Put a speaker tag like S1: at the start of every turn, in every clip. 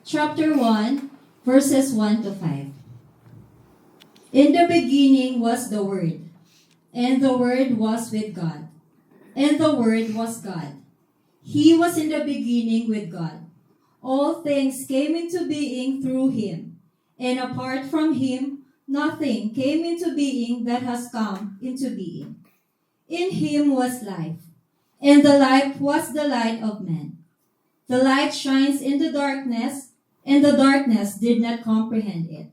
S1: chapter 1, verses 1 to 5. In the beginning was the Word, and the Word was with God, and the Word was God. He was in the beginning with God. All things came into being through him, and apart from him, nothing came into being that has come into being. In him was life, and the life was the light of men. The light shines in the darkness, and the darkness did not comprehend it.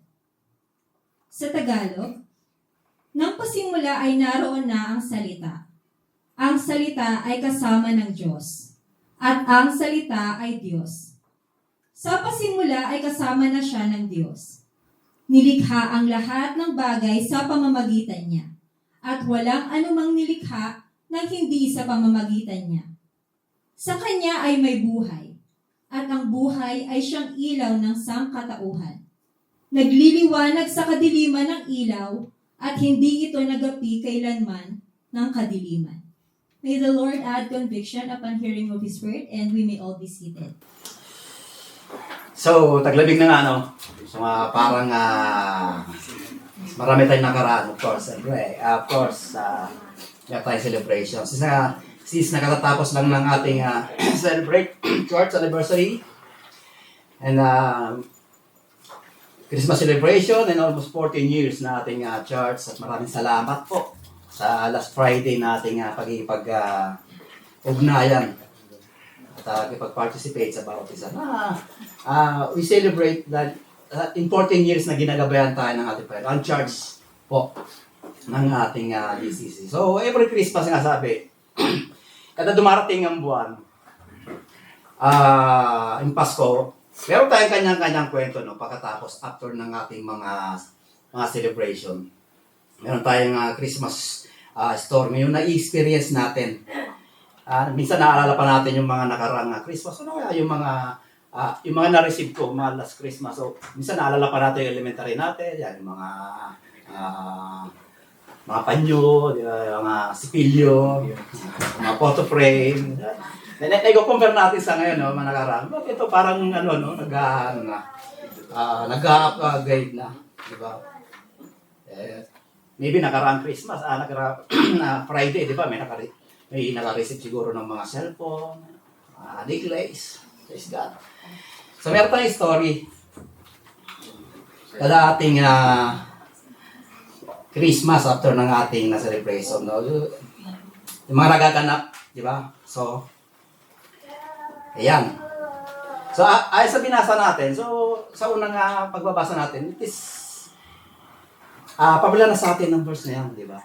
S1: Sa Tagalog, nang pasimula ay naroon na ang salita. Ang salita ay kasama ng Diyos, at ang salita ay Diyos. Sa pasimula ay kasama na siya ng Diyos. Nilikha ang lahat ng bagay sa pamamagitan niya, at walang anumang nilikha na hindi sa pamamagitan niya. Sa kanya ay may buhay, at ang buhay ay siyang ilaw ng sangkatauhan. Nagliliwanag sa kadiliman ng ilaw, at hindi ito nagapi kailanman ng kadiliman. May the Lord add conviction upon hearing of His word, and we may all be seated.
S2: So, taglabing na nga, no? So, parang marami tayong nakaraan, of course. Siyempre, may tayong celebration. Since nakatatapos lang ng ating celebrate church anniversary and Christmas celebration and almost 14 years na ating church. At maraming salamat po sa last Friday na ating ugnayan at kipag-participate sa bawat isa. We celebrate that in 14 years na ginagabayan tayo ng ating ang church po ng ating DCC. So, every Christmas nga sabi, kada dumarating ang buwan, yung Pasko, meron tayong kanyang-kanyang kwento, no? Pagkatapos, after ng ating mga celebration. Meron tayong Christmas story, yung na-experience natin. Minsan naalala pa natin yung mga nakarang Christmas. Ano kaya yung mga na-receive ko, mga last Christmas. So, minsan naalala pa natin yung elementary natin, yan, yung mga panyo, yung mga sipilyo, mga photo frame. Nag-compare natin sa ngayon, no, mga nakarang. But ito parang nag-upgrade na. Diba? Maybe nakarang Christmas, Friday, di ba? May naka-receive siguro ng mga cellphone, necklace. Praise God. So, meron tayong story. Kada ating Christmas after ng ating celebration, no? Yung mga nagaganap, di ba? So, ayan. So, ay sa binasa natin, so, sa unang pagbabasa natin, it is, pabila na sa atin ng verse na yan, di ba?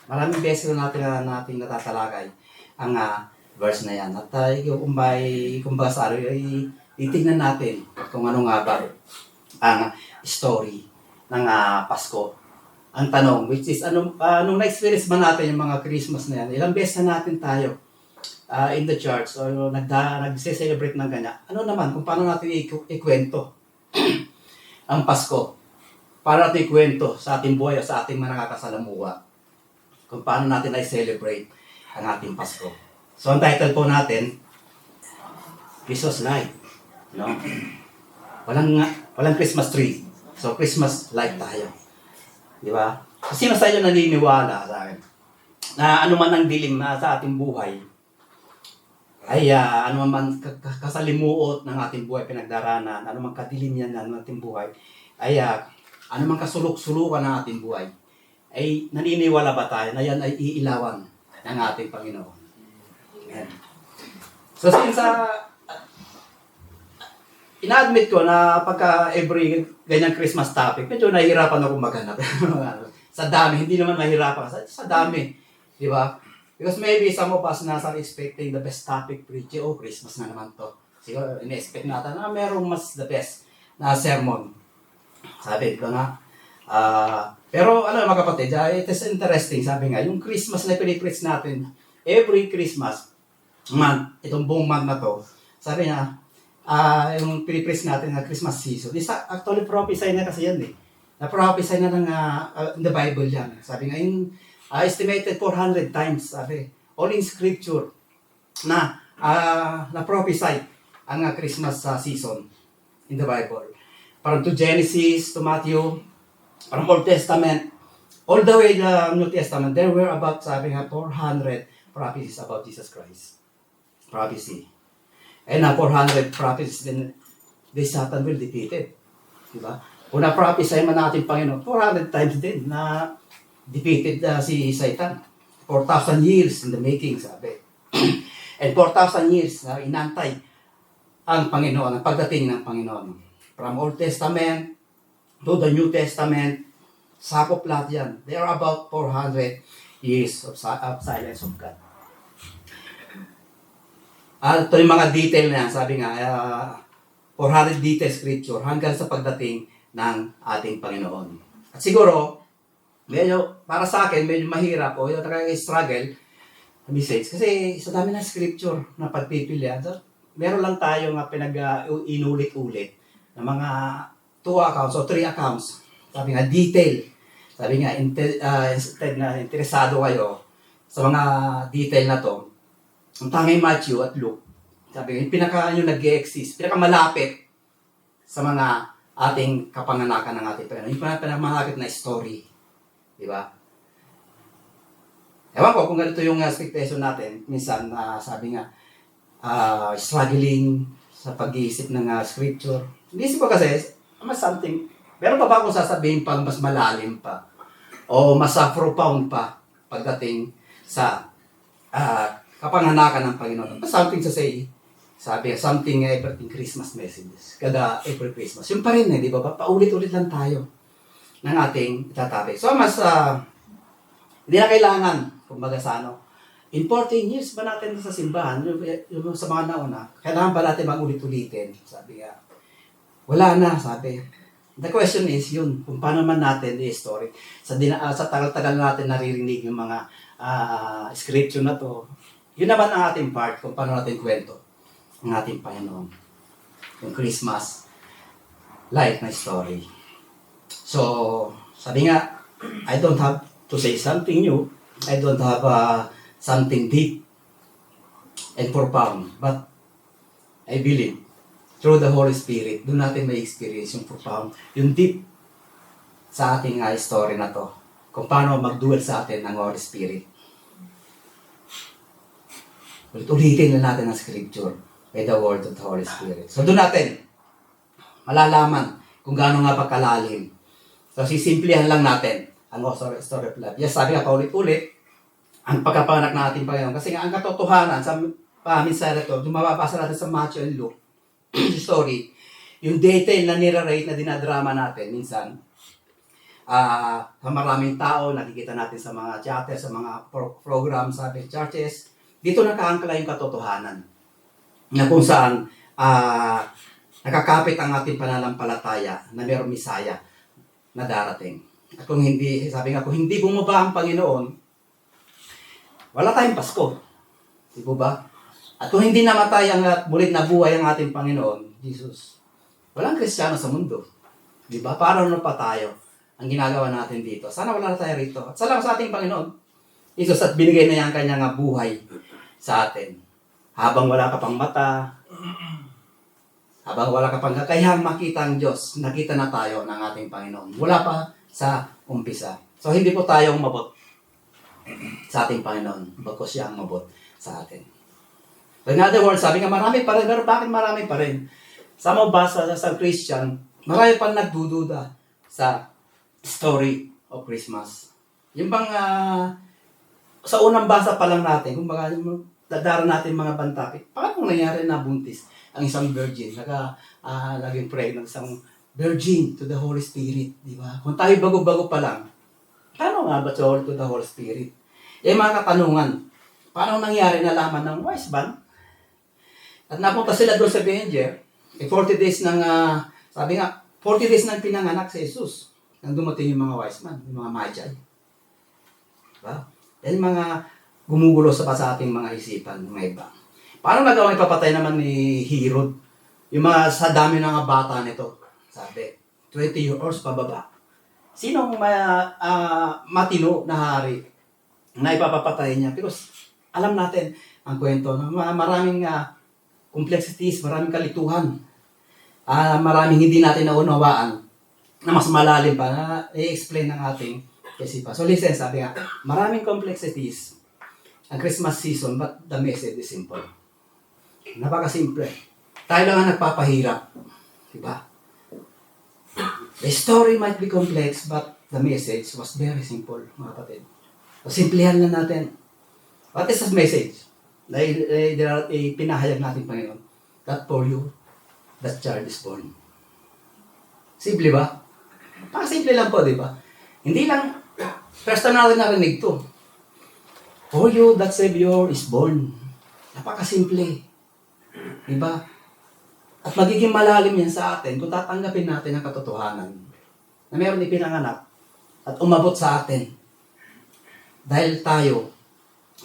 S2: Maraming beses na natin natatalakay ang verse na yan. At kung basa ay titignan natin kung ano nga ba ang story ng Pasko. Ang tanong, which is, nung na-experience ba natin yung mga Christmas na yan, ilang beses na natin tayo in the church o nag-celebrate ng ganyan. Ano naman, kung paano natin ikwento ang Pasko. Paano natin ikwento sa ating buhay o sa ating mga nakakasalamuha. Kung paano natin i-celebrate ang ating Pasko. So, ang title po natin, Christmas Light. No? Walang Christmas tree. So, Christmas light tayo. Di ba? So, sino sa inyo naniniwala sa akin na anuman ang dilim sa ating buhay, ay anuman kasalimuot ng ating buhay pinagdaranan, anuman kadilim yan ng ating buhay, ay anuman kasulok-sulukan ng ating buhay, ay naniniwala ba tayo na yan ay iilawan ng ating Panginoon? Amen. So, since ina-admit ko na pagka every ganyang Christmas topic, medyo nahihirapan ako maghanap. Sa dami, hindi naman mahirapan. Sa dami. Di ba? Because maybe some of us nasa expecting the best topic preaching. Oh, Christmas na naman to. Siguro, ina-expect natin na merong mas the best na sermon. Sabi ko nga. Pero ano mga kapatid, it is interesting. Sabi nga, yung Christmas na pinipreach natin, every Christmas month, itong buong month na to, sabi nga, yung pinipreach natin na Christmas season, actually prophesy na kasi yan eh. Na-prophesy na ng in the Bible yan. Sabi nga, yung estimated 400 times, sabi, all in scripture, na na-prophesy ang Christmas season. in the Bible. From to Genesis, to Matthew, from Old Testament, all the way the New Testament, there were about, sabi nga, 400 prophecies about Jesus Christ. Prophecy. And na 400 prophecies, then this Satan will defeat it. Diba? Kung na-prophesy man natin Panginoon, 400 times din na defeated si Satan. 4,000 years in the making, sabi. And 4,000 years na inantay ang Panginoon, ang pagdating ng Panginoon. From Old Testament to the New Testament, sakop lahat yan. There are about 400 years of silence of God. Ito yung mga detail na yan, sabi nga, 400 detail scripture hanggang sa pagdating ng ating Panginoon. At siguro, medyo, para sa akin, medyo mahirap o yung struggle message. Kasi sa dami ng scripture na pagpipilian, so, meron lang tayo nga inulit-ulit na mga 2 accounts o 3 accounts. Sabi nga, detail. Sabi nga, instead na interesado kayo sa mga detail na to, ang tanging Matthew at Luke, sabi nga, pinaka nag-exist, pinakamalapit sa mga ating kapanganakan ng ating Panginoon. Yung pinakamalapit na story. Di ba? Ewan ko kung ganito yung expectation natin. Minsan, sabi nga, struggling sa pag-iisip ng scripture. Inisip ko kasi, mas something, meron pa ba akong sasabihin pang mas malalim pa? O mas profound pa pagdating sa kapanganakan ng Panginoon? Mas something to say. Sabi, something everything Christmas messages. Kada every Christmas. Yung pa rin di ba? Paulit-ulit lang tayo ng ating itatabi. So, mas, hindi na kailangan, kumbaga sa in 14 years ba natin sa simbahan, yung sa mga nauna, kailangan ba natin mag-ulit-ulitin? Sabi nga, wala na, sabi. The question is yun, kung paano man natin i-story. Sa tagal-tagal natin naririnig yung mga scripture na to, yun naman ang ating part, kung paano natin kwento ang ating Panginoon. Yung Christmas life na story. So, sabi nga, I don't have to say something new. I don't have something deep and profound. But I believe, through the Holy Spirit, doon natin may experience yung profound, yung deep sa ating story na to. Kung paano mag-duel sa atin ng Holy Spirit. Ulitin na natin ang scripture by the word of the Holy Spirit. So doon natin malalaman kung gaano nga pagkalalim. So sisimplihan lang natin ang story of life. Yes, sabi nga paulit-ulit, ang pagkapanganak ng ating Panginoon. Kasi nga ang katotohanan sa minsan ito, yung mababasa natin sa Matthew and Luke, story, yung detail na nirarate na dinadrama natin minsan, sa maraming tao, nakikita natin sa mga chatter, sa mga programs, sa churches, dito nakaangkla yung katotohanan na kung saan nakakapit ang ating pananampalataya na mayroong Misaya na darating. At kung hindi, sabi nga, kung hindi bumaba ang Panginoon, wala tayong Pasko. Di ba? At kung hindi namatay ang mulit na buhay ang ating Panginoon, Jesus, walang Kristiyano sa mundo. Di ba? Paano na pa tayo ang ginagawa natin dito? Sana wala na tayo rito. At salamat sa ating Panginoon, Jesus, at binigay na niya ang kanyang buhay sa atin. Habang wala ka pang mata, habang wala ka pang kakayahang makita ang Diyos, nakita na tayo ng ating Panginoon. Wala pa sa umpisa. So, hindi po tayo mabot sa ating Panginoon, bagkus siya ang mabot sa atin. So, in other words, sabi nga, marami pa rin. Pero bakit marami pa rin? Sa mga basa sa Christian, marami pa nagdududa sa story of Christmas. Yung bang, sa unang basa pa lang natin, kung baka dadara natin mga bantapit, paano nangyari na buntis ang isang virgin? Naging pregnant isang virgin to the Holy Spirit, di ba? Kung tayo bago-bago pa lang, paano nga ba to the Holy Spirit? Mga katanungan, paano nangyari na laman ng wise man? At napunta sila doon sa Benger, 40 days ng, sabi nga, 40 days nang pinanganak si Jesus. Nang dumating yung mga wise man, yung mga magi. Diba? Yan mga gumugulo sa ating mga isipan, mga iba. Paano nagawang ipapatay naman ni Herod? Yung mga sa dami ng mga bata nito, sabi, 20 years pababa. Sinong matino na hari na ipapapatay niya? Because alam natin ang kwento, maraming complexities, maraming kalituhan maraming hindi natin naunawaan na mas malalim pa na i-explain ng ating isipan. So listen, sabi nga, maraming complexities ang Christmas season, but the message is simple. Napakasimple. Tayo lang ang nagpapahirap. Diba? The story might be complex, but the message was very simple, mga kapatid. So, simplihan lang natin. What is the message? Dahil pinahayag natin, Panginoon, that for you, that child is born. Simple ba? Simple lang po, di ba? Hindi lang, first time natin narinig to. For you, that Savior is born. Napakasimple. Di ba? At magiging malalim yan sa atin kung tatanggapin natin ang katotohanan na meron ipinanganak at umabot sa atin dahil tayo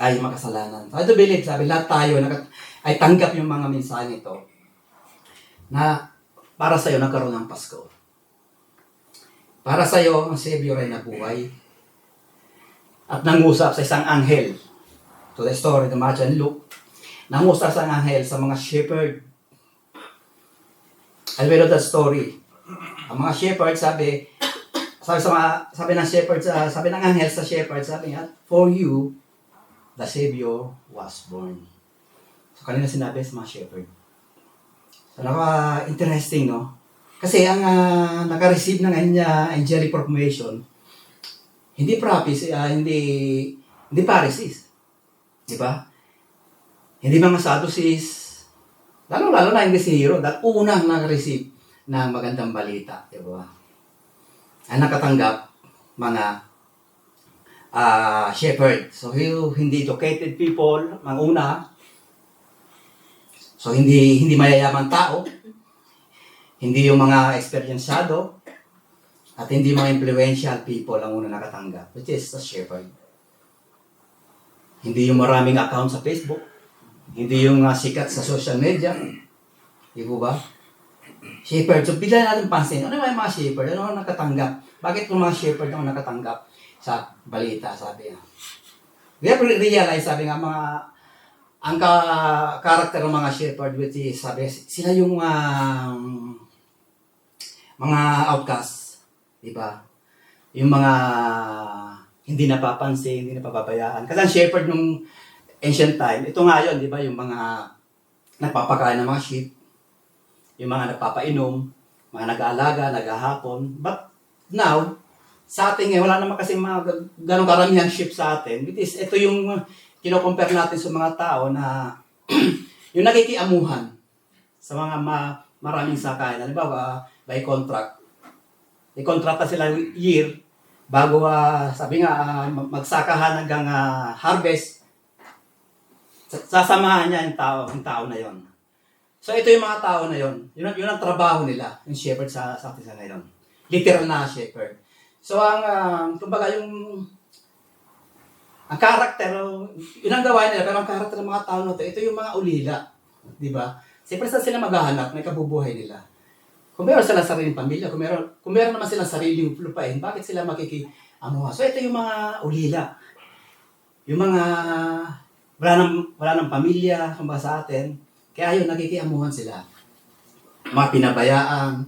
S2: ay makasalanan. So, I do believe, sabi, lahat tayo ay tanggap yung mga mensahe ito na para sa'yo nagkaroon ng Pasko. Para sa'yo, ang Savior ay nabuhay at nangusap sa isang anghel. To the story of Matthew and Luke, nangusap sa isang anghel sa mga shepherd. I read that story. Ang mga shepherd, sabi ng anghel sa shepherd, sabi nga, for you, the Savior was born. So, kanina sinabi sa mga shepherd. So, interesting, no? Kasi ang naka-receive ng angelic proclamation, hindi prophecy, hindi Pharisees. Di ba? Hindi mga Sadducees, lalo na hindi si Hero, dahil unang nag-receive ng magandang balita, di ba? Ang nakatanggap, mga shepherd. So, hindi educated people, mga una. So, hindi mayayamang tao. Hindi yung mga experiencado. At hindi mga influential people ang una nakatanggap, which is the shepherd. Hindi yung maraming account sa Facebook. Hindi yung sikat sa social media. Di ba? Shepherd. So, bigla natin pansin. Ano yung mga shepherd? Ano ang nakatanggap? Bakit yung mga shepherd ang nakatanggap sa balita? Sabi nga. We have realized, sabi nga, ang karakter ng mga shepherd, which is, sabi, sila yung mga outcasts. Di ba? Yung mga hindi napapansin, hindi napapabayaan. Kasi ang shepherd nung ancient time, ito nga yun, di ba, yung mga nagpapakain ng mga sheep, yung mga nagpapainom, mga nag-aalaga, naghahapon. But now, sa atin ngayon, wala naman kasi mga ganong karamihan sheep sa atin. Ito yung kino-compare natin sa mga tao na yung nakikiamuhan sa mga maraming sakayan. Halimbawa, by contract. I-contract sila year bago, sabi nga, magsakahan hanggang harvest. Sasamahan niya yung tao na yon. So ito yung mga tao na yon. Yun ang trabaho nila, yung shepherd sa atin sa ngayon. Literal na shepherd. So kumbaga ang karakter, yun ang gawain nila, pero ang karakter ng mga tao na ito yung mga ulila. Di ba? Siyempre sila maghahanap ng kabubuhay nila. Kung meron silang sariling pamilya, kung meron naman silang sariling lupain, bakit sila makikiamuha? So ito yung mga ulila. Yung mga wala ng pamilya, kumbaga sa atin, kaya yun, nakikiamuhan sila. Mga pinabayaan,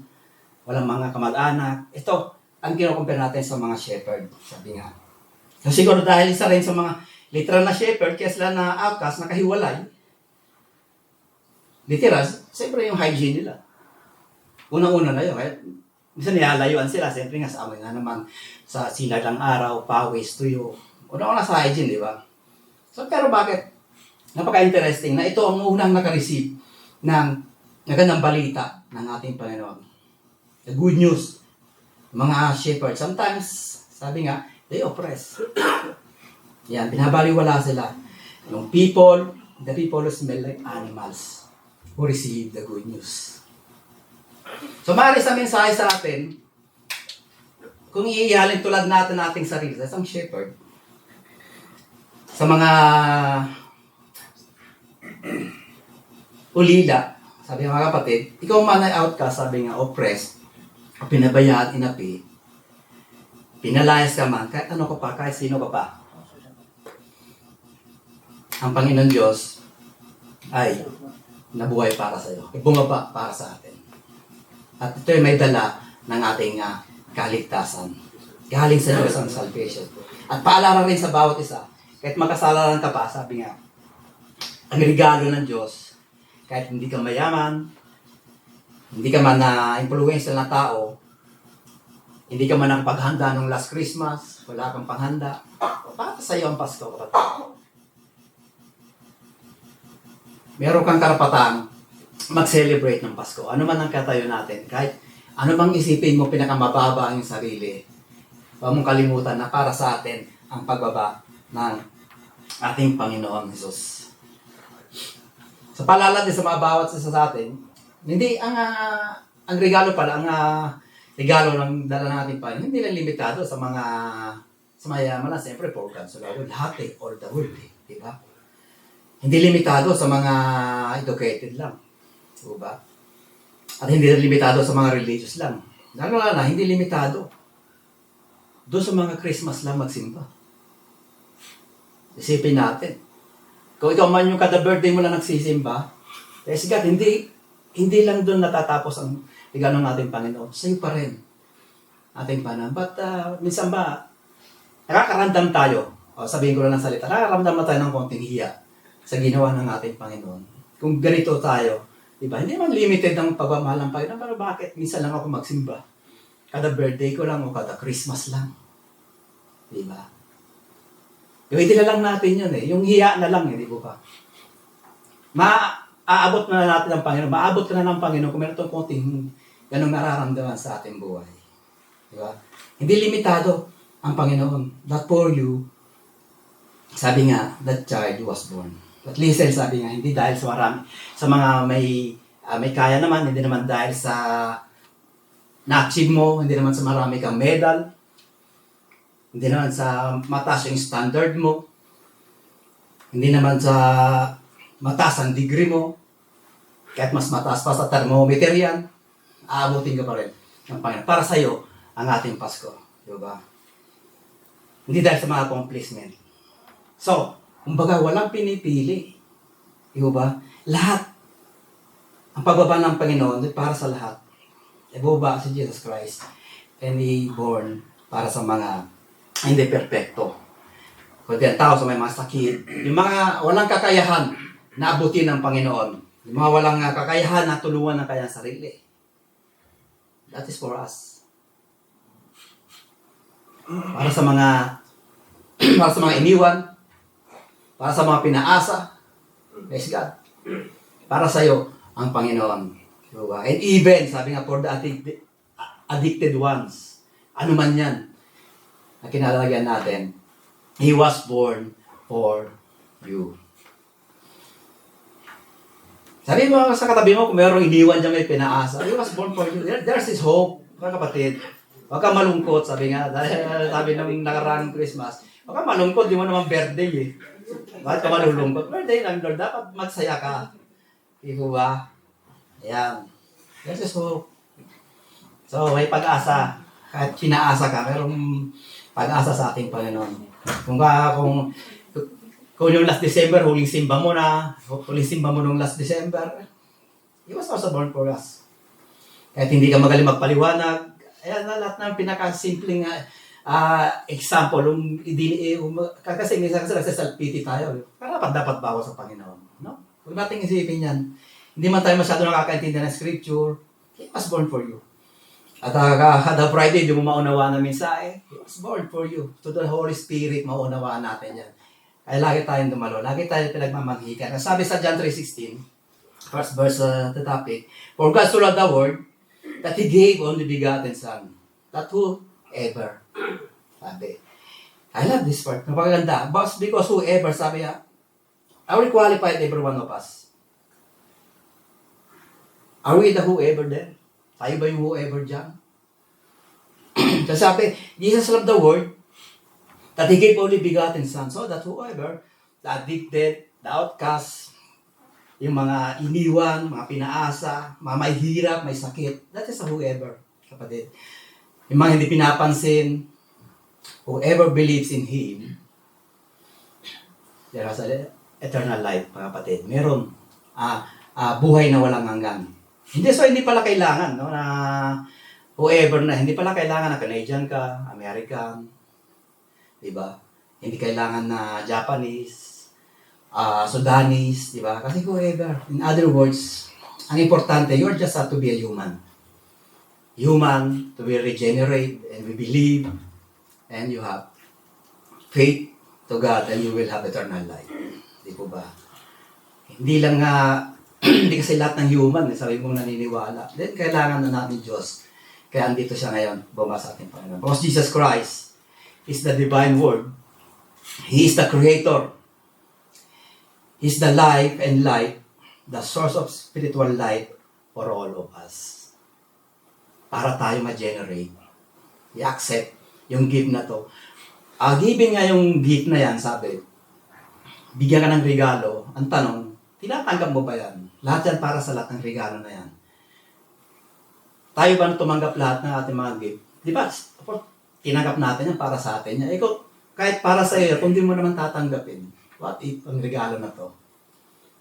S2: walang mga kamag-anak. Ito, ang kino-compare natin sa mga shepherd, sabi nga. So siguro dahil isa rin sa mga literal na shepherd, kaya sila na outcast, nakahiwalay. Literal, siyempre yung hygiene nila. Unang-una na yun, kaya minsan nilalayuan sila, siyempre nga sa amin nga naman, sa sinag ng araw, pawis, tuyo. Unang-una sa hygiene, di ba? So, pero bakit? Napaka-interesting na ito ang unang naka-receive ng nagandang balita ng ating Panginoon. The good news. Mga shepherd, sometimes, sabi nga, they oppress. Yan, binabaliwala sila. Yung the people who smell like animals who receive the good news. So, maaari sa mensahe sa atin, kung iihalin tulad natin ating sarili sa isang shepherd, sa mga ulila, sabi ng mga kapatid, ikaw man ay outcast, sabi nga, oppressed, o pinabayaan, inapi, pinalayas ka man, kahit ano ka pa, kahit sino ka pa. Ang Panginoon Diyos ay nabuhay para sa iyo, bumaba para sa atin. At ito ay may dala ng ating kaligtasan. Galing sa Diyos ang salvation. At paalala rin sa bawat isa, kahit makasalanan ka pa, sabi nga, ang regalo ng Diyos, kahit hindi ka mayaman, hindi ka man na-influential na tao, hindi ka man nakapaghanda nung last Christmas, wala kang panghanda, para sa iyo ang Pasko, kapatid. Meron kang karapatang mag-celebrate ng Pasko. Ano man ang katayo natin, kahit ano bang isipin mo pinakamababa ang iyong sarili, huwag mong kalimutan na para sa atin ang pagbaba ng ating Panginoon Jesus. Sa paalala din sa mga bawat isa sa atin, hindi ang regalo pala, ang regalo ng dala natin pa, hindi lang limitado sa mayaman na, siyempre for God, so lahat all the world, di ba? Hindi limitado sa mga educated lang, di ba? At hindi limitado sa mga religious lang. Lalo na, hindi limitado doon sa mga Christmas lang magsimba. Isipin natin. Kung ikaw man yung kada birthday mo lang nagsisimba, praise God, hindi lang doon natatapos ang regalo ng ating Panginoon. Sa'yo pa rin ating Panginoon. But minsan ba, nakakaramdam tayo, sabihin ko lang ng salita, nakakaramdam na tayo ng konting hiya sa ginawa ng ating Panginoon. Kung ganito tayo, diba? Hindi man limited ang pagmamahal ng Panginoon, pero bakit minsan lang ako magsimba? Kada birthday ko lang o kada Christmas lang. Diba? Gawin na lang natin yun eh. Yung hiya na lang eh, di ba? Maaabot na natin ang Panginoon. Maabot ka na ng Panginoon kung meron itong konting ganong nararamdaman sa ating buhay. Di ba? Hindi limitado ang Panginoon. That for you, sabi nga, that child was born. At listen, sabi nga, hindi dahil sa marami, sa mga may kaya naman, hindi naman dahil sa na-achieve mo, hindi naman sa marami kang medal, hindi naman sa mataas yung standard mo, hindi naman sa mataas ang degree mo, kahit mas mataas pa sa thermometer yan, aabutin ka pa rin ng Panginoon. Para sa'yo, ang ating Pasko. Diba? Hindi dahil sa mga accomplishment. So, kumbaga, walang pinipili. Diba? Lahat. Ang pagbaba ng Panginoon, para sa lahat. Ibaba si Jesus Christ. And He born para sa mga hindi perpekto. Kundi ang tao sa may mga sakit, yung mga walang kakayahan na abutin ng Panginoon, yung mga walang kakayahan na tulungan ng kanyang sarili. That is for us. Para sa mga iniwan, para sa mga pinaasa, praise God. Para sa iyo ang Panginoon. Diba? And even, sabi nga, for the addicted ones, ano man yan, na kinalalagyan natin, He was born for you. Sabi mo sa katabi mo, kung mayroong iniwan dyan may pinaasa, He was born for you. There's His hope, mga kapatid. Huwag kang malungkot, sabi nga, sabi ng nakaraang Christmas, huwag kang malungkot, di mo naman birthday eh. Bakit ka malulungkot? Birthday lang, Lord, dapat magsaya ka. Di ba ba? Ayan. There's His hope. So, may pag-asa. Kahit pinaasa ka, mayroong pag-asa sa ating Panginoon. Kung yung last December, huling simba mo nung last December, He was also born for us. Kahit hindi ka magaling magpaliwanag, ayan na lahat ng pinakasimpleng example, kasi minsan kasi nagsasalpiti tayo, dapat bawas sa Panginoon. No? Huwag natin isipin yan. Hindi man tayo masyado nakakaintindi ng Scripture, He was born for you. At kada Friday, di mo maunawaan na mensahe, He was born for you. To the Holy Spirit, maunawaan natin yan. Kaya lagi tayong dumalo, lagi tayong pinagmamanghikan. Sabi sa John 3:16, first verse the topic, for God so loved the world, that He gave only begotten Son, that whoever, sabi. I love this part, napakaganda. Because whoever, sabi niya, are we qualified, every one of us? Are we the whoever then? Tayo ba yung whoever dyan? Kasi sabi, Jesus loved the world, that He gave only begotten Son, so that whoever, the addicted, the outcast, yung mga iniwan, mga pinaasa, mga may hirap, may sakit, that is a whoever, kapatid. Yung mga hindi pinapansin, whoever believes in Him, there is eternal life, mga kapatid. Meron buhay na walang hanggan. Hindi pala kailangan, no, na whoever na, hindi pala kailangan na Canadian ka, American, di ba? Hindi kailangan na Japanese, Sudanese, di ba? Kasi whoever. In other words, ang importante, you're just have to be a human. Human, to be regenerate, and we believe, and you have faith to God, and you will have eternal life. Di po ba? Hindi lang hindi kasi lahat ng human, sabi mong naniniwala. Then, kailangan na natin Diyos. Kaya andito siya ngayon, bumasa ating Panginoon. Because Jesus Christ is the divine word. He is the creator. He is the life and light, the source of spiritual life for all of us. Para tayo ma-generate. I-accept yung gift na to. Giving nga yung gift na yan, sabi, bigyan ka ng regalo. Ang tanong, tinatanggap mo ba yan? Lahat yan para sa lahat ng regalo na yan. Tayo ba na tumanggap lahat ng ating mga gift? Di ba? Tinanggap natin yan para sa atin. Kahit para sa iyo, kung di mo naman tatanggapin, what if ang regalo na to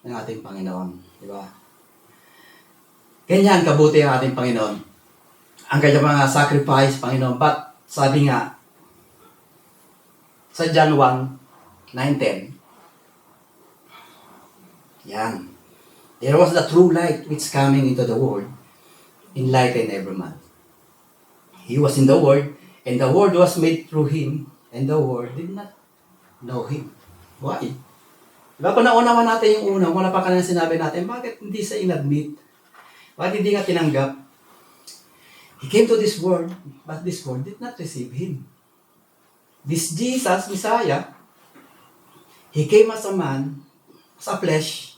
S2: ng ating Panginoon? Di ba? Ganyan kabuti ang ating Panginoon. Ang kanyang mga sacrifice, Panginoon. But, sabi nga, sa John 1, 9-10, yan. There was the true light which coming into the world, enlighten every man. He was in the Word, and the Word was made through Him, and the Word did not know Him. Why? Diba kung naunawan natin yung una, wala pa kanina sinabi natin, bakit hindi sa inadmit? Bakit hindi nga tinanggap? He came to this world, but this world did not receive Him. This Jesus, Messiah, He came as a man, as a flesh,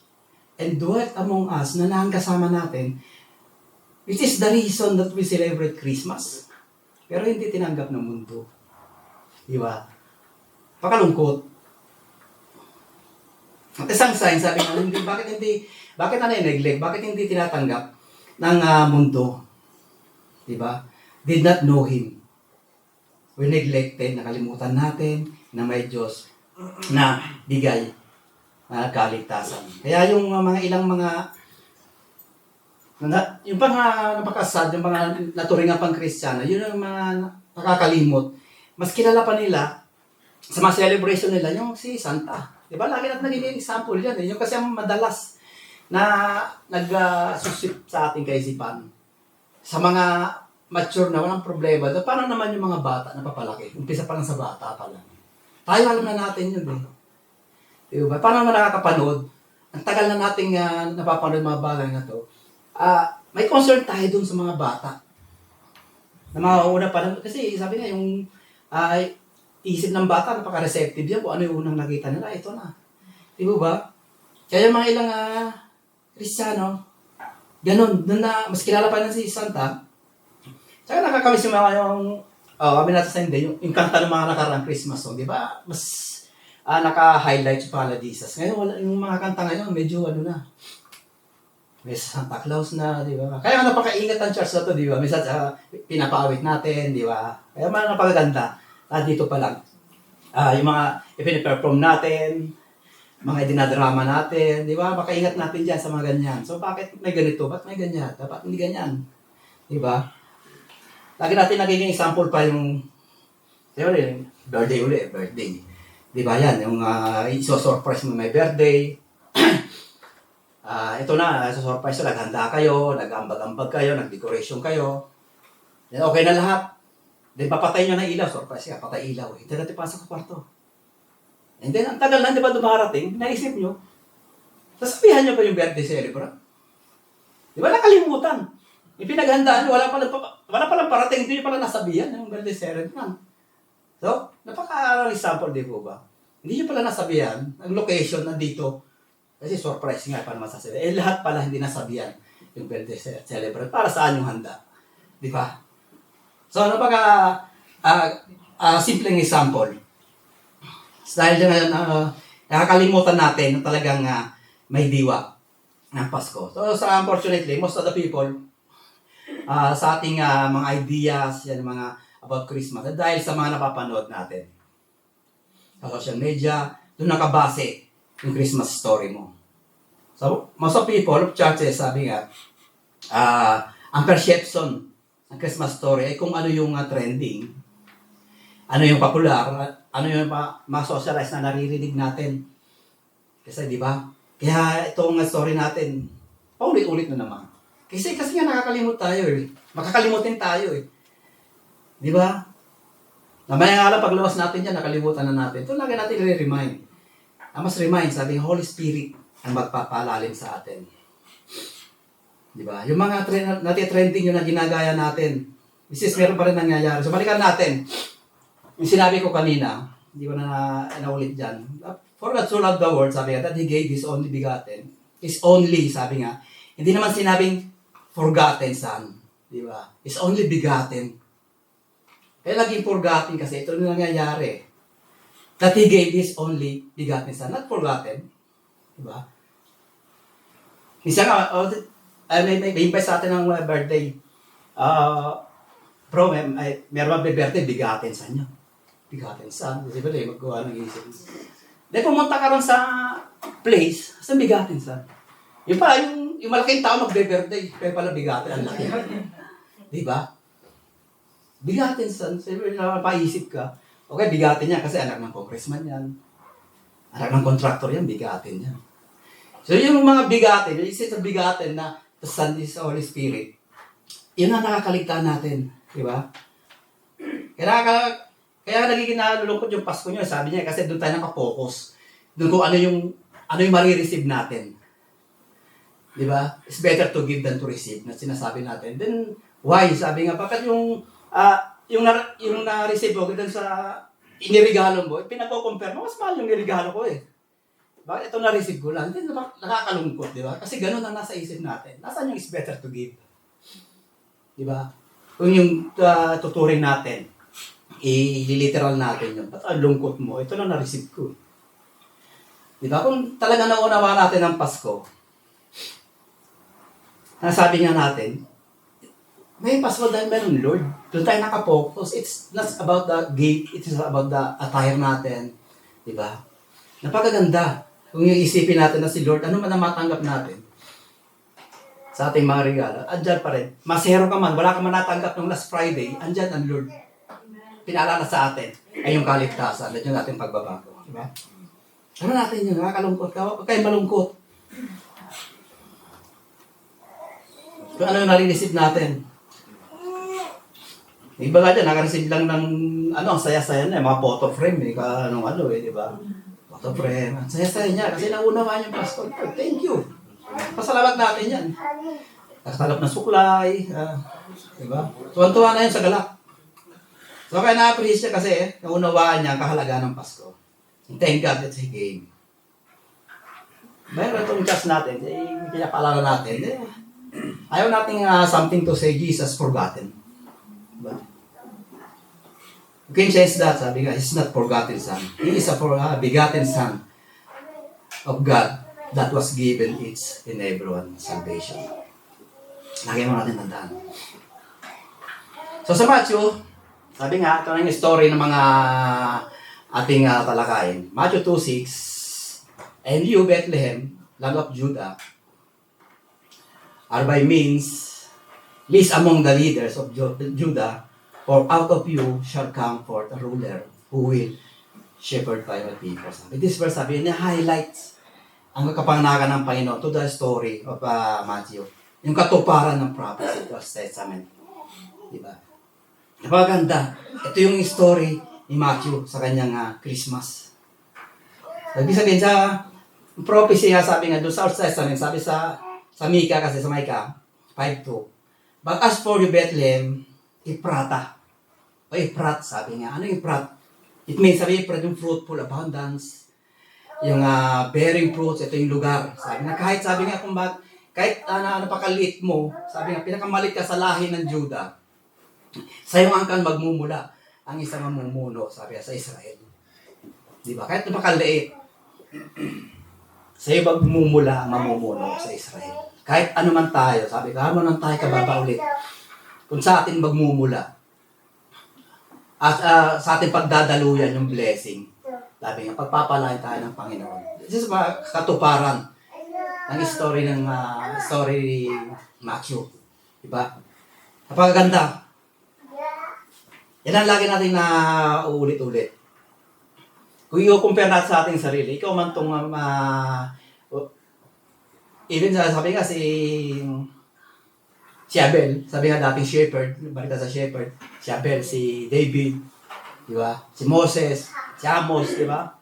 S2: and dwelt among us, na kasama natin, which is the reason that we celebrate Christmas. Pero hindi tinanggap ng mundo. Di ba? Pakalungkot. At isang sign, sabi nga, bakit neglect? Bakit hindi tinatanggap ng mundo? Di ba? Did not know Him. We neglected, nakalimutan natin na may Diyos na bigay kaligtasan. Kaya yung ilang mga yung napakasad, yung mga naturingan pang Kristiyano, yun ang mga nakakalimot. Mas kilala pa nila sa mga celebration nila yung si Santa. Diba? Lagi natin nagiging example yan. Yung kasi ang madalas na nag-susip sa ating kaisipan. Sa mga mature na, walang problema. Paano naman yung mga bata na papalaki? Umpisa pa lang sa bata pa lang. Tayo alam na natin yun eh. Diba? Paano naman nakakapanood? Ang tagal na nating napapanood mga bagay na to. May concern tayo dun sa mga bata. Na mga una pa lang. Kasi sabi nga yung isip ng bata, napaka-receptive yan. Kung ano yung unang nakita nila, ito na. Diba ba? Kaya yung mga ilang Kristiyano, ganun. Doon na, mas kilala pa na si Santa. Saka nakakamiss yung mga kami natin sa hindi, yung kanta ng mga nakarang Christmas song, di ba? Mas naka-highlight yung pangalan Jesus. Ngayon, wala, yung mga kanta ngayon, medyo may Santa Claus na, di ba? Kaya napakaingat ang church na to, di ba? Minsan pinapaawit natin, di ba? Kaya napakaganda. Dito pa lang. Yung mga ipiniperform natin, mga idinadrama natin, di ba? Makaingat natin dyan sa mga ganyan. So, bakit may ganito? Ba't may ganyan? Dapat hindi ganyan. Di ba? Lagi natin nagiging example pa yung birthday. Di ba yan? Yung iso-surprise mo may birthday. Ito na, iso-surprise na, naghanda kayo, nag-ambag-ambag kayo, nag-decoration kayo. Then okay na lahat. Then papatay nyo ng ilaw, surprise ka, patay ilaw. Hindi natin pasok sa kwarto. And then, ang tagal lang, di ba dumarating, naisip nyo, sasabihan nyo pa yung birthday celebrant. Di ba nakalimutan? Yung pinaghandaan nyo, wala palang parating, hindi nyo pala nasabihan yung birthday celebrant. So, napaka-example, di po ba? Hindi nyo pala nasabihan, ang location nandito, kasi surprise nga, paano masasabihan. Lahat pala hindi nasabihan yung birthday celebrant. Para saan yung handa? Di ba? So, simpleng example. Dahil nakakalimutan natin na talagang may diwa ng Pasko. So, unfortunately, most of the people, sa ating mga ideas, yan mga about Christmas, dahil sa mga napapanood natin sa social media, doon nakabase yung Christmas story mo. So, most of people of churches, sabi nga, ang perception ng Christmas story ay kung ano yung trending, ano yung popular, ano yung mga socialize na naririnig natin. Kasi di ba? Kaya itong story natin, paulit-ulit na naman. Kasi nga nakakalimot tayo eh. Makakalimutin tayo eh. Di ba? Namaya nga lang paglawas natin dyan, nakalimutan na natin. Ito lagi natin i-remind. Mas remind, sabi ng Holy Spirit ang magpapalalim sa atin. Di ba? Yung mga nati-trending yun na ginagaya natin. Meron pa rin nangyayari. So balikan natin. Yung sinabi ko kanina, hindi ko na inaulit dyan. For God so loved the world, sabi nga, that He gave His only begotten. His only, sabi nga. Hindi naman sinabing forgotten son. Di ba? His only begotten. Kaya laging forgotten kasi ito na nangyayari. That He gave His only begotten son. Not forgotten. Di ba? Isa nga, may invite sa atin ng birthday. Bro, meron birthday, bigatin sa inyo. Bigatin sa kasi ba magkuha ng isip. Dahil pumunta ka rin sa place, sa bigatin sa. Yung pala, yung malaking tao magbe-birthday, kaya pala bigatin ang laki. Di ba? Bigatin sa, siyempre napaisip ka. Okay, bigatin yan kasi anak ng congressman yan. Anak ng contractor yan, bigatin yan. So yung mga bigatin, yung isa sa bigatin na the Son is the Holy Spirit, yun ang nakakaligtaan natin. Di ba? Kaya nagiging nalulungkot yung Pasko nyo. Sabi niya, kasi doon tayo nakapokus. Doon kung ano yung marireceive natin. Di ba? It's better to give than to receive na sinasabi natin. Then, why? Sabi nga, bakit yung na-receive mo, doon sa inirigalo mo, pinag-compare mo, mas mahal yung nirigalo ko eh. Bakit ito na-receive ko lang? Hindi, nakakalungkot, di ba? Kasi ganun ang nasa isip natin. Nasaan yung is better to give? Di ba? Kung yung tuturing natin, i-literal natin yun. Ba't ang lungkot mo? Ito na na-receive ko. Di ba? Kung talaga naunawa natin ang Pasko, nasabi nga natin, may Pasko dahil meron Lord. Doon tayo nakapokus. It's not about the gate, it is about the attire natin. Di ba? Napakaganda. Kung yung isipin natin na si Lord, ano man ang matanggap natin sa ating mga regalo, andyan pa rin. Masero ka man, wala ka man natanggap nung last Friday, andyan ang Lord. Pinaalala sa atin ay yung kaligtasan at yung ating pagbabago. Diba? Ano natin yun? Nakakalungkot ka? Huwag kayong malungkot. Kung ano yung nare-receive natin. Iba nga dyan, nakareceive lang ng ang saya-saya na, mga photo frame, di ba? Photo frame. Ang saya-saya niya kasi naunawaan yung Pasko. Thank you. Pasalamat natin yan. Nakatanggap ng suklay. Di ba? Tuwan-tuwa na yun sa galak. So kaya na-appreciate kasi naunawaan niya ang kahalagaan ng Pasko. Thank God that He gave. Mayroon itong chance natin, pinapaalala natin. Ayaw natin something to say, Jesus forgotten. Diba? You can change that, sabi nga, He's not forgotten Son. He is a begotten Son of God that was given each in everyone salvation. Lagi mo natin tandaan. So sa Matthew, sabi nga, ito na yung story ng mga ating talakayin. Matthew 2:6, and you, Bethlehem, land of Judah, are by means least among the leaders of Judah, for out of you shall come forth a ruler who will shepherd my people. This verse, sabi niya, highlights ang kapanganakan ng Panginoon to the story of Matthew. Yung katuparan ng prophecy of Testament. Diba? Napaganda. Ito yung story ni Matthew sa kanyang Christmas. Ibig sabihin sa prophecy nga, sabi nga doon sa Old Testament, sabi sa Mika kasi, sa Micah 5:2. But as for you, Bethlehem, Ephrata. O Ephrat, sabi nga. Ano yung Ephrat? It means, sabi yung fruitful abundance. Yung bearing fruits, ito yung lugar. Sabi nga, sabi nga, kahit napakaliit mo, sabi nga, pinakamalit ka sa lahi ng Judah, sa iyong angkan magmumula ang isang mamumuno, sabi nga, sa Israel. Di ba? Kahit napakaliit, sa iyo magmumula ang mamumuno sa Israel. Kahit ano man tayo, sabi ka, ano man tayo kababa ulit. Kung sa atin magmumula, at sa ating pagdadaluyan yung blessing, sabi nga, pagpapalain tayo ng Panginoon. This is katuparan ng story ng story ni Matthew. Diba? Napakaganda. Yan ang lagi natin na uulit-ulit. Kung i-compare natin sa ating sarili, ikaw man itong even sabi nga si Abel, sabi nga dating shepherd, balita sa shepherd, si Abel, si David, di ba? Si Moses, si Amos, di ba?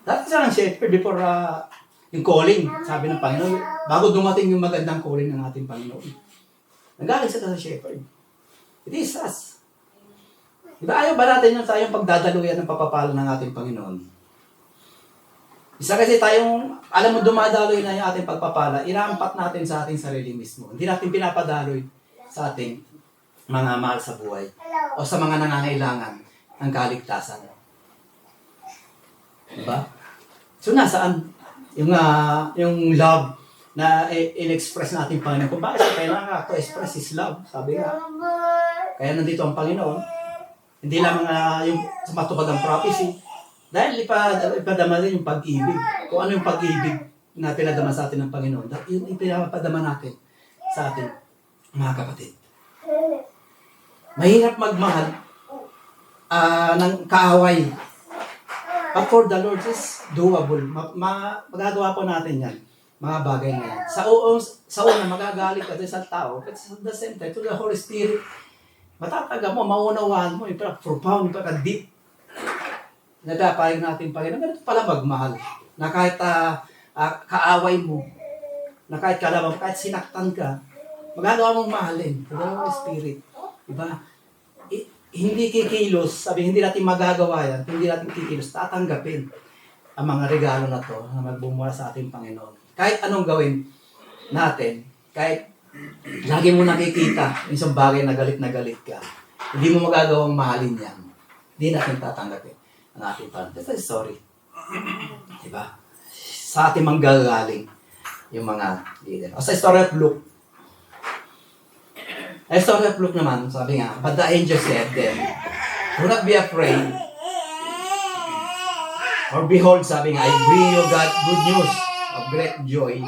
S2: Dati siya ng shepherd before yung calling, sabi ng Panginoon, bago dumating yung magandang calling ng ating Panginoon. Nagaling siya sa shepherd. It is us. Di ba ayaw ba natin yung tayong pagdadaluyan ng papapala ng ating Panginoon? Isa kasi tayong, alam mo, dumadaloy na yung ating pagpapala, irampat natin sa ating sarili mismo. Hindi natin pinapadaloy sa ating mga mahal sa buhay o sa mga nangangailangan ng kaligtasan. Diba? So nasaan yung love na in-express natin Panginoon? Kung bakit sa kailangan to express His love, sabi nga. Kaya nandito ang Panginoon. Hindi lamang yung matupad ang prophecy. Dahil ipadama din yung pag-ibig. Kung ano yung pag-ibig na pinadama sa atin ng Panginoon, yun ipinapadama natin sa atin, mga kapatid. Mahirap magmahal ng kaaway. But for the Lord is doable. Magagawa po natin yan. Mga bagay na yan. Sa una, magagalit ka sa tao. But at the same time, to the Holy Spirit, matataga mo, maunawaan mo, yung profound, yung deep. Napapayag natin Panginoon, ganito pala magmahal. Na kahit kaaway mo, na kahit kalaban, kahit sinaktan ka, magagawa mong mahalin. To the Holy Spirit. Diba? Hindi kikilos, sabi, hindi natin magagawa yan, hindi natin kikilos, tatanggapin ang mga regalo na to na magbumula sa ating Panginoon. Kahit anong gawin natin, kahit lagi mo nakikita yung isang bagay na galit ka. Hindi mo magagawang mahalin yan. Hindi natin tatanggapin ang ating Panginoon. That's a story. Diba? Sa ating manggagaling yung mga leader. O sa story of Luke. Sa story of Luke naman, sabi nga, but the angel said them, do not be afraid. Or behold, sabi nga, I bring you God good news of great joy,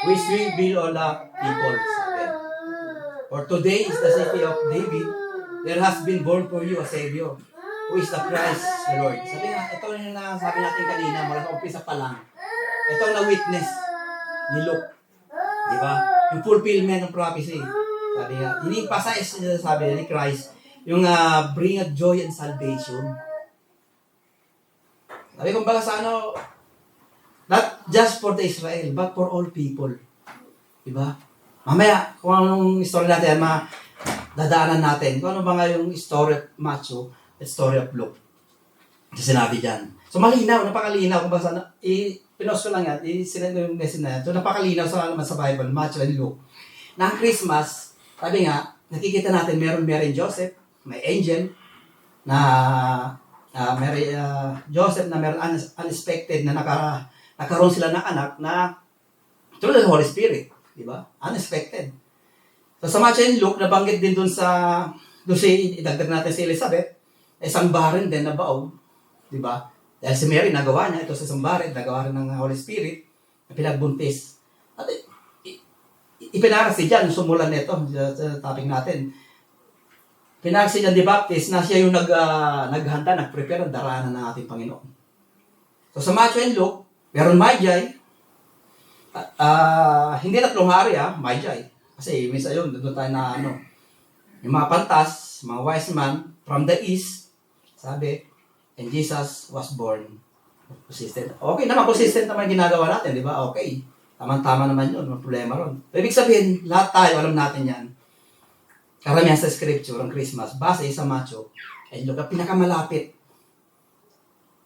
S2: which will be all the people. Sabi. For today is the city of David, there has been born for you a Savior, who is the Christ, the Lord. Sabi nga, ito yung sabi natin kanina, mula sa umpisa pa lang. Ito ang na-witness ni Luke. Di ba? Yung fulfillment ng prophecy. Sabi nga, hindi pa sabi ni Christ, yung bring a joy and salvation. Sabi kumbaga sa not just for the Israel, but for all people. Diba? Mamaya, kung anong story natin, dadaanan natin, kung ano ba nga yung story of Matthew at story of Luke. Kasi sinabi dyan. So malinaw, napakalinaw. Kung basta, pinost ko lang yan, sinend ko yung message na yan. So napakalinaw sa Bible, Matthew and Luke. Na ang Christmas, sabi nga, nakikita natin, meron Mary and Joseph, may angel, na Joseph na meron unexpected na nakaroon sila ng anak na through the Holy Spirit. Diba? Unexpected. So sa Matthew and Luke, nabanggit din dun idagdag natin si Elizabeth, isang barren din na baog. Diba? Dahil si Mary, nagawa niya, ito sa isang barren, nagawa rin ng Holy Spirit, na pinagbuntis. At ipinaras si John, sumulan nito sa topic natin. Pinaras si John the Baptist na siya yung naghanda, nag-prepare ang daraanan ng ating Panginoon. So sa Matthew and Luke, meron Magi, hindi tatlong hari Magi. Kasi minsan yun, doon tayo na yung mga pantas, mga wise man from the east, sabi, and Jesus was born. Consistent. Okay naman, consistent naman ginagawa natin, di ba? Okay. Tama-tama naman yun, may problema ron. Ibig sabihin, lahat tayo, alam natin yan. Karamihan sa scripture, ang Christmas, base sa Matthew, ay Luke, pinakamalapit.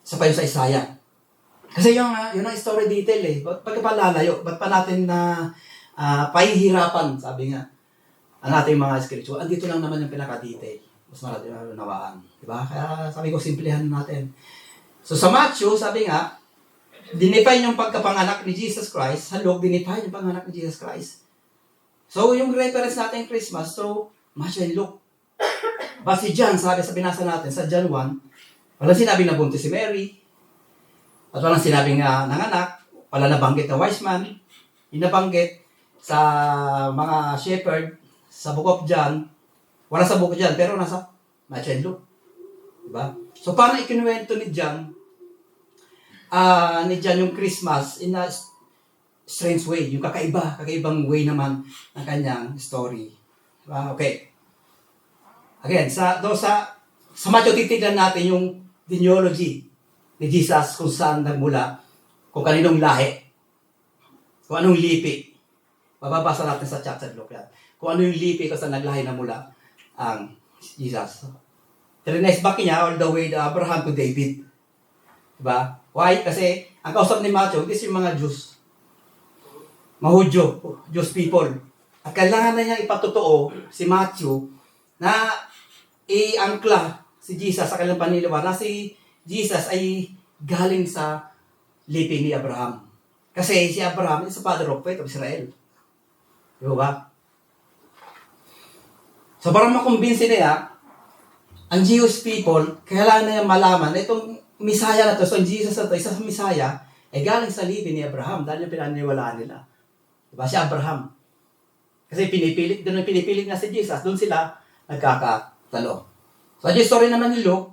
S2: Isa pa yung sa Isaiah. Kasi yun ang story detail Ba't pagkapalalayo? Ba't pa natin pahihirapan, sabi nga, ang ating mga scripture. Andito lang naman yung pinaka-detail. Mas marami nawaan. Diba? Kaya sabi ko, simplihan natin. So sa Matthew, sabi nga, dinefine yung pagkapanganak ni Jesus Christ. Sa Luke, dinefine yung panganak ni Jesus Christ. So yung reference natin Christmas, so Matthew and Luke. Ba si John, sabi sa binasa natin, sa John 1, walang sinabing nabuntis si Mary, at walang sinabing nanganak, wala nabanggit na wise man, inabanggit sa mga shepherd, sa Book of John, wala sa Book of John, pero nasa Matthew and Luke. Diba? So, parang ikinuwento ni John yung Christmas in a strange way, yung kakaibang way naman ng kanyang story. Diba? Okay. Again, sa Matthew, titignan natin yung genealogy ni Jesus, kung saan nagmula, kung kaninong lahi, kung anong lipi. Mababasa natin sa chapter Luke yan. Kung ano yung lipi kung saan naglahi na mula ang Jesus. Trinice back niya all the way to Abraham to David. Diba? Why? Kasi ang kausap ni Matthew, this yung mga Jews. Mahudyo, Jews people. At kailangan na niya ipatotoo si Matthew na i-angkla si Jesus sa kanilang paniniwala na si Jesus ay galing sa lipi ni Abraham. Kasi si Abraham is the father of faith of Israel. Diba ba? So parang makumbinsi niya, ang Jewish people, kailangan na niya malaman na itong Misaya na to, so Jesus na to, isa sa Misaya, ay galing sa lipi ni Abraham dahil yung pinaniwalaan nila. Diba? Si Abraham. Kasi pinipilit na si Jesus, doon sila nagkakatalo. So yung story naman ni Luke,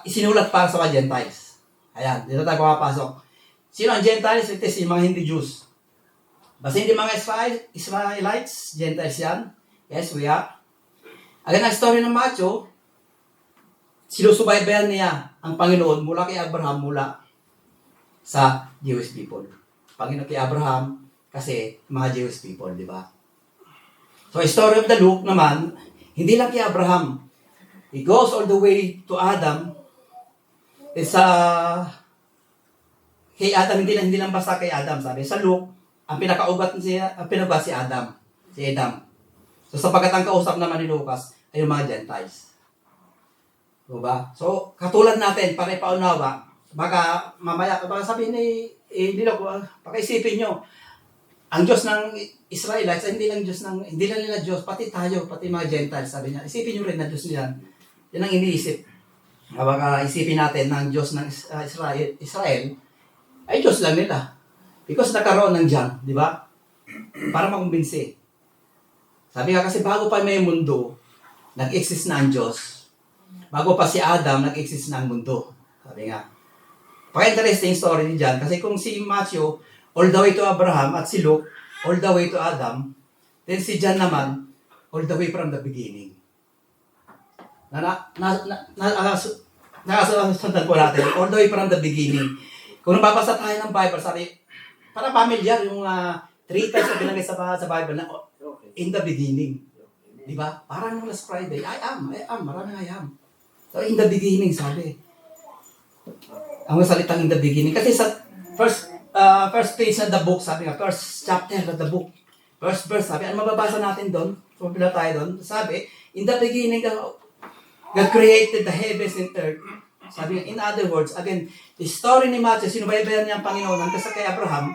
S2: isinulat para sa mga Gentiles. Ayan, dito tayo pumapasok. Sino ang Gentiles? Ito si mga hindi Jews. Basta hindi mga Israelites, Gentiles yan. Yes, we are. Again, ang story ng Matthew, sinusubaybayan niya ang Panginoon mula kay Abraham, mula sa Jewish people. Panginoon kay Abraham, kasi mga Jewish people, di ba? So, story of the Luke naman, hindi lang kay Abraham. It goes all the way to Adam. It's kay Adam, hindi lang basta kay Adam. Sabi sa Luke, ang pinakaugat si Adam. Si Adam. So, sapagkat ang kausap naman ni Lucas ay yung mga Gentiles. Diba? So, katulad natin, para ipaunawa, baka mamaya, baka sabihin ni baka isipin nyo, ang Diyos ng Israelites ay hindi lang nila Diyos, pati tayo, pati mga Gentiles, sabi niya. Isipin nyo rin na Diyos niyan. Yan ang iniisip. Baka isipin natin na ang Diyos ng Israel ay Diyos lang nila. Because nagkaroon ng John, di ba? Para makumbinsi. Sabi nga kasi bago pa may mundo, nag-exist na ang Diyos. Bago pa si Adam, nag-exist na ang mundo. Sabi nga. Paka-interesting story ni John. Kasi kung si Matthew, all the way to Abraham, at si Luke, all the way to Adam, then si John naman, all the way from the beginning. Nakasundan po natin, all the way from the beginning. Kung nababasa tayo ng Bible, sabi, para familiar yung 3 times na binanggit sa Bible na in the beginning. Di ba? Parang yung last Friday, I am, maraming I am. So, in the beginning, sabi. Ang salitang in the beginning. Kasi sa first page na the book, sabi nga, first chapter of the book, first verse, sabi, ano mababasa natin doon? Pumila tayo doon. Sabi, in the beginning, God created the heavens and earth. Sabi, in other words, again, the story ni Matthew, sinubaybayan niya ang Panginoon hanggang sa kay Abraham.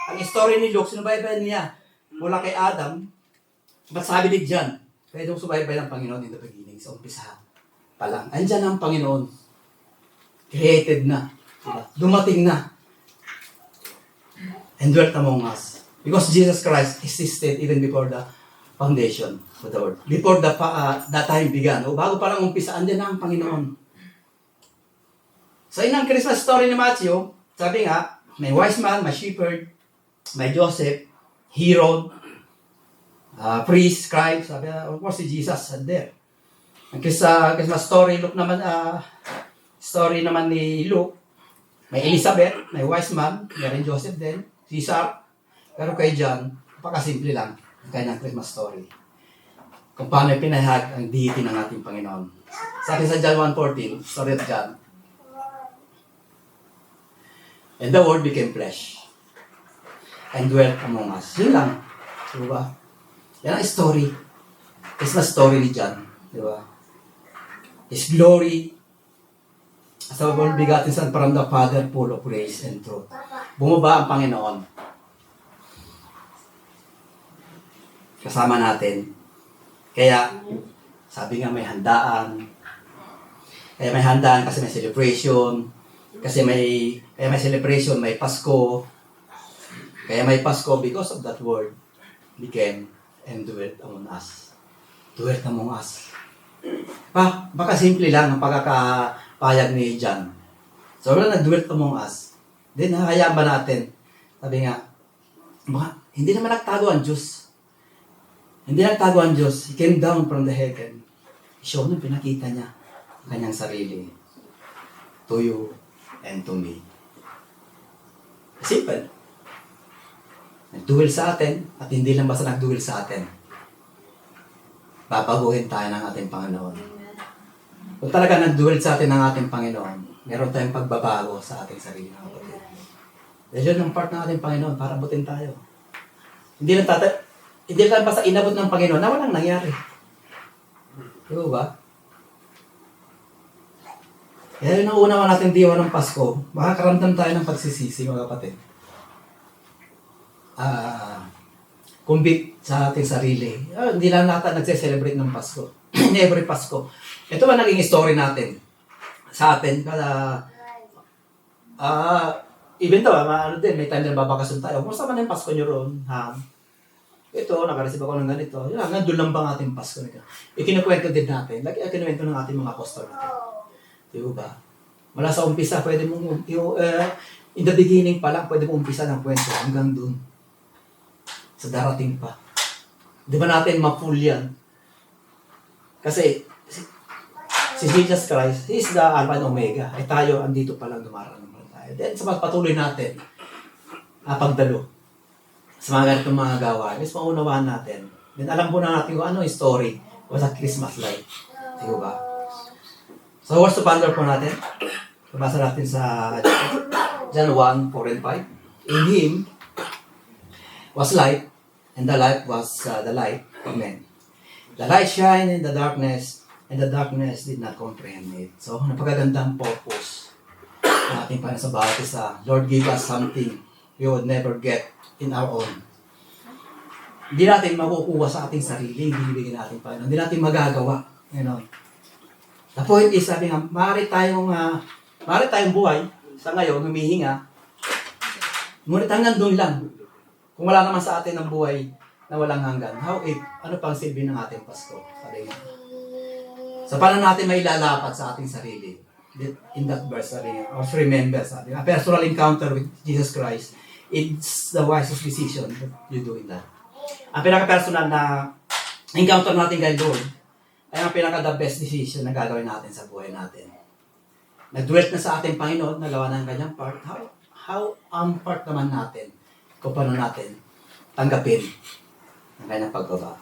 S2: Ang story ni Luke, sinubaybayan niya mula kay Adam. But sabi ni John, pwede mong subaybayan ang Panginoon in the beginning, sa umpisa pa lang. Andyan ang Panginoon. Created na. Diba? Dumating na. And dwelt among us. Because Jesus Christ existed even before the foundation of the world. Before the time began. O bago pa lang umpisa, andyan na ang Panginoon. So, in ang Christmas story ni Matthew, sabi nga, may wise man, may shepherd, may Joseph, Herod, priest, scribe, sabi nga, of course, si Jesus and there. Ang Christmas story naman ni Luke, may Elizabeth, may wise man, may rin Joseph din, Caesar, pero kay John, napakasimple lang ang kanyang Christmas story. Kung paano pinahag ang deity ng ating Panginoon. Sabi sa John 1:14, story of John, and the Word became flesh and dwelt among us. Yun lang. Diba? Yan ang story. Christmas story ni John. Diba? His glory as the world begotten Son from the Father, full of grace and truth. Bumaba ang Panginoon. Kasama natin. Kaya, sabi nga may handaan. Kaya may handaan kasi may celebration. Kasi may celebration, may Pasko. Kaya may Pasko because of that word became and dwelt among us. Dwelt among us. Baka simple lang ang pagkakapayag ni John. So, wala nag-dwelt among us. Then, hayaan ba natin? Sabi nga, hindi naman nagtago ang Diyos. Hindi nagtago ang Diyos. He came down from the heaven. Show nung pinakita niya ang kanyang sarili. To you and to me. Simple. Nag-duel sa atin, at hindi lang basta nag-duel sa atin. Babaguhin tayo ng ating Panginoon. Kung talaga nag-duel sa atin ng ating Panginoon, meron tayong pagbabago sa ating sarili. Dahil yun ang part ng ating Panginoon para abutin tayo. Hindi lang basta inabot ng Panginoon na walang nangyari. Di ba? Kaya yun ang una natin diwa ng Pasko, makakaramdam tayo ng pagsisisi, mga kapatid. Kumbit sa ating sarili. Hindi lang natin nagse-celebrate ng Pasko. Every Pasko. Ito ba naging story natin? Sa atin, even though, may time na babakasyon tayo. Kung saan man yung Pasko nyo roon, ito, nakareceive ako ng ganito. Hanggang doon lang ba ang ating Pasko nito? Ikinukwento din natin. Lagi ikinukwento ng ating mga apostol natin. Di ba? Mula sa umpisa, pwede mong, in the beginning pa lang, pwede mong umpisa ng kwento hanggang doon. Sa darating pa. Di ba natin ma-full yan? Kasi, si Jesus Christ, He is the Alpha and Omega. Ay tayo, andito pa lang dumarating tayo. Then, sa patuloy natin, pagdalo. Sa mga ganitong mga gawain, is maunawaan natin. Then, alam po na natin kung ano yung story was a Christmas light. Di ba? So, what's the ponder po natin? Babasa natin sa John 1, 4 and 5. In Him was light, and the light was the light of men. The light shined in the darkness, and the darkness did not comprehend it. So, napakagandang purpose na ating Panginoon sa bawat isa. Lord, give us something we would never get in our own. Hindi natin makukuha sa ating sarili, hindi bibigyan natin Panginoon. Hindi natin magagawa. You know? The point is, sabi nga, maaari tayong buhay sa ngayon, humihinga, ngunit hanggang doon lang. Kung wala naman sa atin ang buhay na walang hanggan, ano pang silbi ng ating Pasko? Sabi nga. So, paano natin mailalapat sa ating sarili? In that verse, sabi nga, also remember, sabi nga, a personal encounter with Jesus Christ, it's the wisest decision that you do in that. Ang pinaka-personal na encounter natin kay Lord, ay ang pinaka-the best decision na gagawin natin sa buhay natin. Nag-dwelt na sa ating Panginoon, nagawa na ang kanyang part. How ang part naman natin kung paano natin tanggapin ang kanyang pagbaba.